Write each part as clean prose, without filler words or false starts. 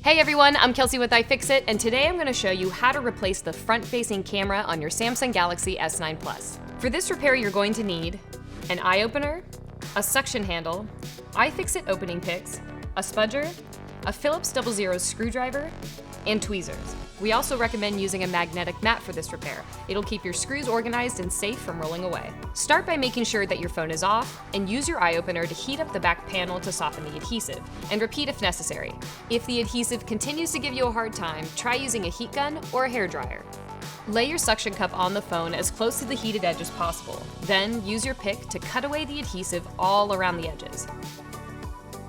Hey everyone, I'm Kelsey with iFixit, and today I'm going to show you how to replace the front-facing camera on your Samsung Galaxy S9 Plus. For this repair, you're going to need an eye opener, a suction handle, iFixit opening picks, a spudger, a Phillips 00 screwdriver, and tweezers. We also recommend using a magnetic mat for this repair. It'll keep your screws organized and safe from rolling away. Start by making sure that your phone is off, and use your eye opener to heat up the back panel to soften the adhesive, and repeat if necessary. If the adhesive continues to give you a hard time, try using a heat gun or a hairdryer. Lay your suction cup on the phone as close to the heated edge as possible. Then use your pick to cut away the adhesive all around the edges.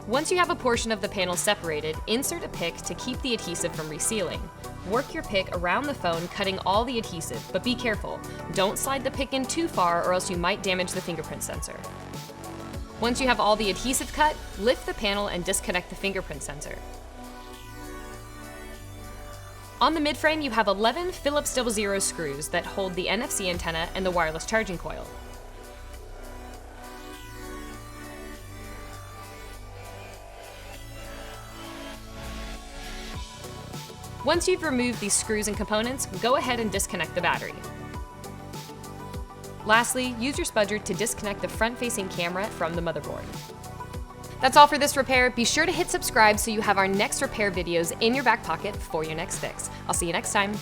Once you have a portion of the panel separated, insert a pick to keep the adhesive from resealing. Work your pick around the phone, cutting all the adhesive, but be careful. Don't slide the pick in too far or else you might damage the fingerprint sensor. Once you have all the adhesive cut, lift the panel and disconnect the fingerprint sensor. On the midframe, you have 11 Phillips 00 screws that hold the NFC antenna and the wireless charging coil. Once you've removed these screws and components, go ahead and disconnect the battery. Lastly, use your spudger to disconnect the front-facing camera from the motherboard. That's all for this repair. Be sure to hit subscribe so you have our next repair videos in your back pocket for your next fix. I'll see you next time.